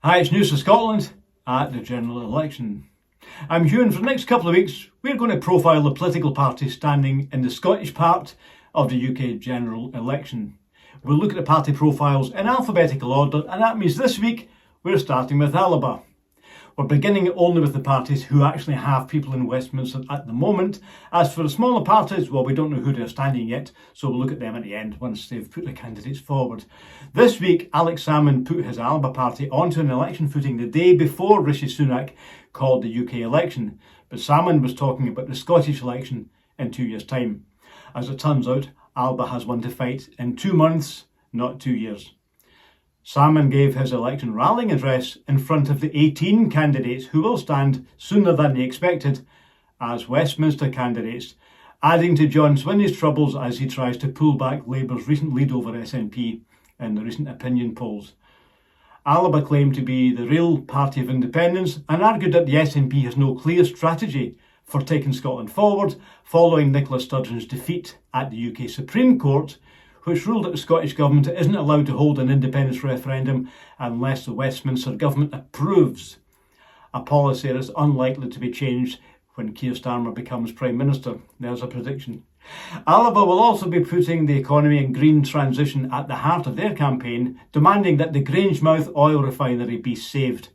Hi, it's news for Scotland at the general election. I'm Hugh, and for the next couple of weeks we're going to profile the political parties standing in the Scottish part of the UK general election. We'll look at the party profiles in alphabetical order, and that means this week we're starting with Alba. We're beginning only with the parties who actually have people in Westminster at the moment. As for the smaller parties, well, we don't know who they're standing yet, so we'll look at them at the end once they've put the candidates forward. This week, Alex Salmond put his Alba party onto an election footing the day before Rishi Sunack called the UK election. But Salmond was talking about the Scottish election in 2 years' time. As it turns out, Alba has one to fight in 2 months, not 2 years. Salmond gave his election rallying address in front of the 18 candidates who will stand sooner than they expected as Westminster candidates, adding to John Swinney's troubles as he tries to pull back Labour's recent lead over SNP in the recent opinion polls. Alba claimed to be the real party of independence and argued that the SNP has no clear strategy for taking Scotland forward following Nicola Sturgeon's defeat at the UK Supreme Court, which ruled that the Scottish Government isn't allowed to hold an independence referendum unless the Westminster Government approves, a policy that is unlikely to be changed when Keir Starmer becomes Prime Minister. There's a prediction. Alba will also be putting the economy and green transition at the heart of their campaign, demanding that the Grangemouth oil refinery be saved.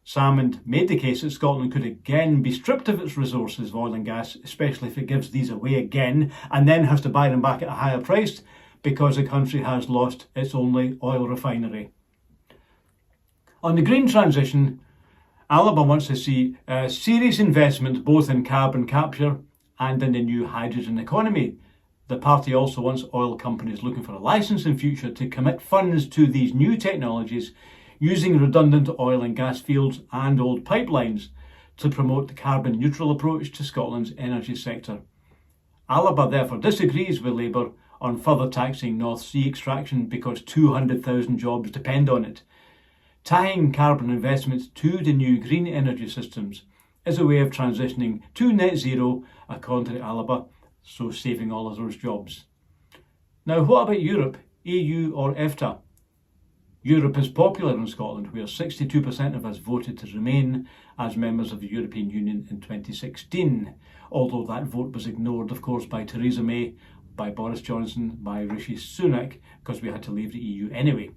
Salmond made the case that Scotland could again be stripped of its resources of oil and gas, especially if it gives these away again and then has to buy them back at a higher price, because the country has lost its only oil refinery. On the green transition, Alba wants to see serious investment both in carbon capture and in the new hydrogen economy. The party also wants oil companies looking for a licence in future to commit funds to these new technologies using redundant oil and gas fields and old pipelines to promote the carbon neutral approach to Scotland's energy sector. Alba therefore disagrees with Labour on further taxing North Sea extraction because 200,000 jobs depend on it. Tying carbon investments to the new green energy systems is a way of transitioning to net zero, according to Alba, so saving all of those jobs. Now, what about Europe, EU or EFTA? Europe is popular in Scotland, where 62% of us voted to remain as members of the European Union in 2016, although that vote was ignored, of course, by Theresa May, by Boris Johnson, by Rishi Sunack, because we had to leave the EU anyway.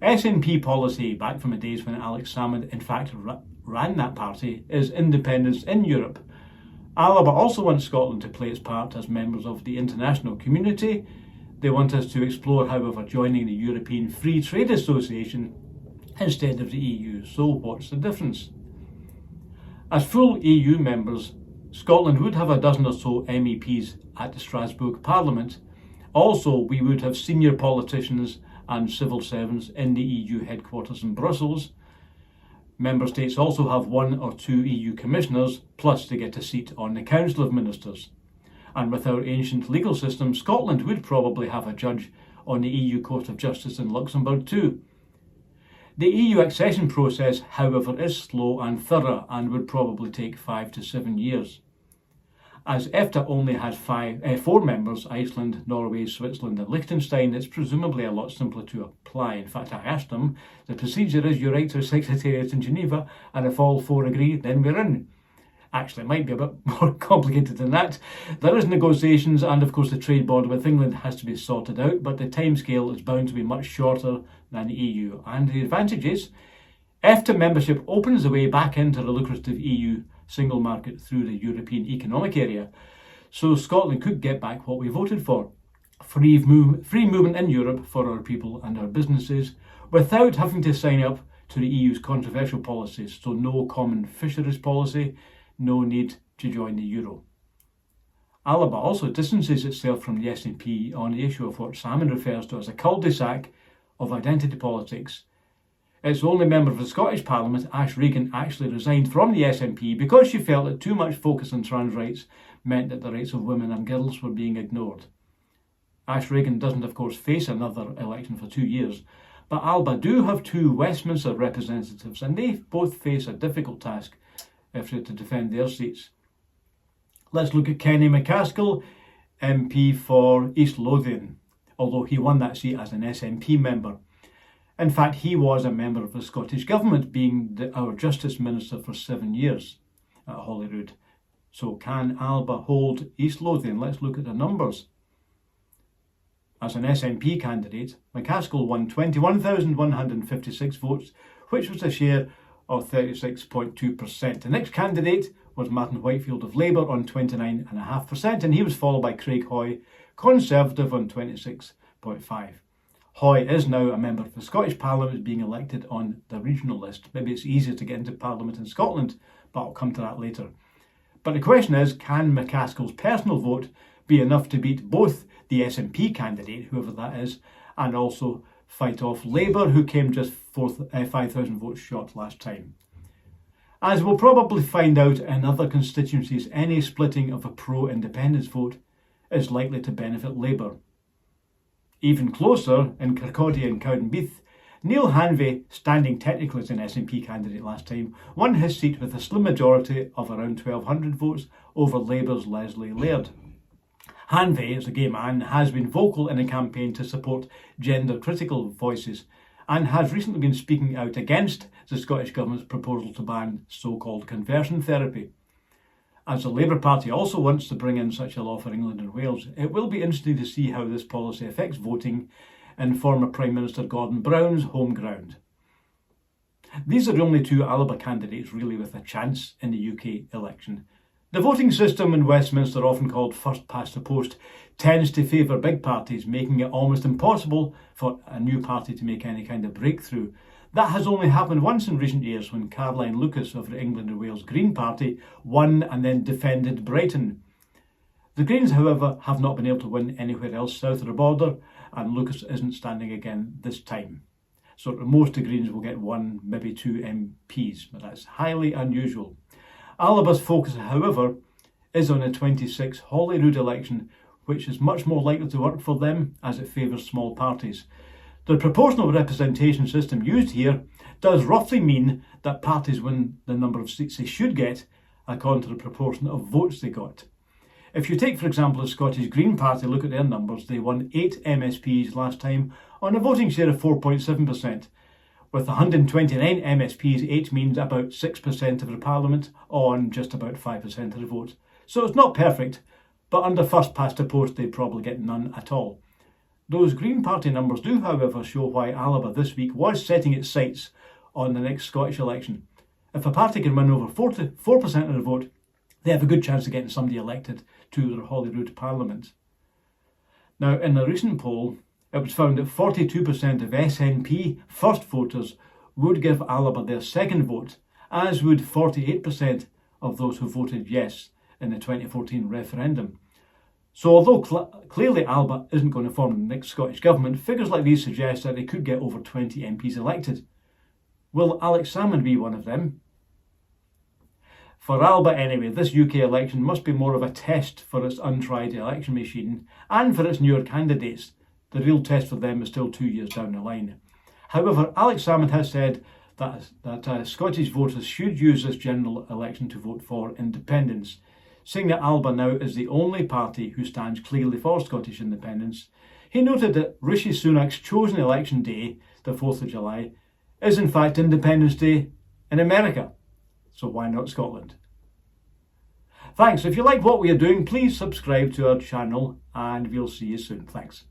SNP policy, back from the days when Alex Salmond in fact ran that party, is independence in Europe. Alba also wants Scotland to play its part as members of the international community. They want us to explore, however, joining the European Free Trade Association instead of the EU. So what's the difference? As full EU members, Scotland would have a dozen or so MEPs at the Strasbourg Parliament. Also, we would have senior politicians and civil servants in the EU headquarters in Brussels. Member states also have 1 or 2 EU commissioners, plus they get a seat on the Council of Ministers. And with our ancient legal system, Scotland would probably have a judge on the EU Court of Justice in Luxembourg too. The EU accession process, however, is slow and thorough and would probably take 5 to 7 years. As EFTA only has 4 members, Iceland, Norway, Switzerland and Liechtenstein, it's presumably a lot simpler to apply. In fact, I asked them, the procedure is you write to a secretariat in Geneva, and if all 4 agree, then we're in. Actually, it might be a bit more complicated than that. There is negotiations, and of course the trade border with England has to be sorted out, but the timescale is bound to be much shorter than the EU. And the advantage is, EFTA membership opens the way back into the lucrative EU single market through the European Economic Area. So Scotland could get back what we voted for. Free movement in Europe for our people and our businesses without having to sign up to the EU's controversial policies. So no common fisheries policy, no need to join the euro. Alba also distances itself from the SNP on the issue of what Salmond refers to as a cul-de-sac of identity politics. Its only member of the Scottish Parliament, Ash Regan, actually resigned from the SNP because she felt that too much focus on trans rights meant that the rights of women and girls were being ignored. Ash Regan doesn't, of course, face another election for 2 years, but Alba do have 2 Westminster representatives, and they both face a difficult task if they're to defend their seats. Let's look at Kenny McCaskill, MP for East Lothian, although he won that seat as an SNP member. In fact, he was a member of the Scottish Government, being our Justice Minister for 7 years at Holyrood. So can Alba hold East Lothian? Let's look at the numbers. As an SNP candidate, McCaskill won 21,156 votes, which was a share of 36.2%. The next candidate was Martin Whitefield of Labour on 29.5%, and he was followed by Craig Hoy, Conservative, on 26.5%. Hoy is now a member of the Scottish Parliament, being elected on the regional list. Maybe it's easier to get into Parliament in Scotland, but I'll come to that later. But the question is, can McCaskill's personal vote be enough to beat both the SNP candidate, whoever that is, and also fight off Labour, who came just 5,000 votes short last time? As we'll probably find out in other constituencies, any splitting of a pro-independence vote is likely to benefit Labour. Even closer, in Kirkcaldy and Cowdenbeath, Neil Hanvey, standing technically as an SNP candidate last time, won his seat with a slim majority of around 1,200 votes over Labour's Leslie Laird. Hanvey, as a gay man, has been vocal in a campaign to support gender-critical voices and has recently been speaking out against the Scottish Government's proposal to ban so-called conversion therapy. As the Labour Party also wants to bring in such a law for England and Wales, it will be interesting to see how this policy affects voting in former Prime Minister Gordon Brown's home ground. These are the only two Alba candidates really with a chance in the UK election. The voting system in Westminster, often called first past the post, tends to favour big parties, making it almost impossible for a new party to make any kind of breakthrough. That has only happened once in recent years, when Caroline Lucas of the England and Wales Green Party won and then defended Brighton. The Greens, however, have not been able to win anywhere else south of the border, and Lucas isn't standing again this time. So at most the Greens will get 1, maybe 2 MPs, but that's highly unusual. Alba's focus, however, is on the 26th Holyrood election, which is much more likely to work for them as it favours small parties. The proportional representation system used here does roughly mean that parties win the number of seats they should get according to the proportion of votes they got. If you take, for example, the Scottish Green Party, look at their numbers, they won 8 MSPs last time on a voting share of 4.7%. With 129 MSPs, 8 means about 6% of the Parliament on just about 5% of the vote. So it's not perfect, but under first past the post they probably get none at all. Those Green Party numbers do, however, show why Alba this week was setting its sights on the next Scottish election. If a party can win over 4% of the vote, they have a good chance of getting somebody elected to their Holyrood Parliament. Now, in a recent poll, it was found that 42% of SNP first voters would give Alba their second vote, as would 48% of those who voted yes in the 2014 referendum. So although clearly Alba isn't going to form the next Scottish Government, figures like these suggest that they could get over 20 MPs elected. Will Alex Salmond be one of them? For Alba anyway, this UK election must be more of a test for its untried election machine and for its newer candidates. The real test for them is still 2 years down the line. However, Alex Salmond has said that Scottish voters should use this general election to vote for independence. Seeing that Alba now is the only party who stands clearly for Scottish independence, he noted that Rishi Sunack's chosen election day, the 4th of July, is in fact Independence Day in America. So why not Scotland? Thanks. If you like what we are doing, please subscribe to our channel and we'll see you soon. Thanks.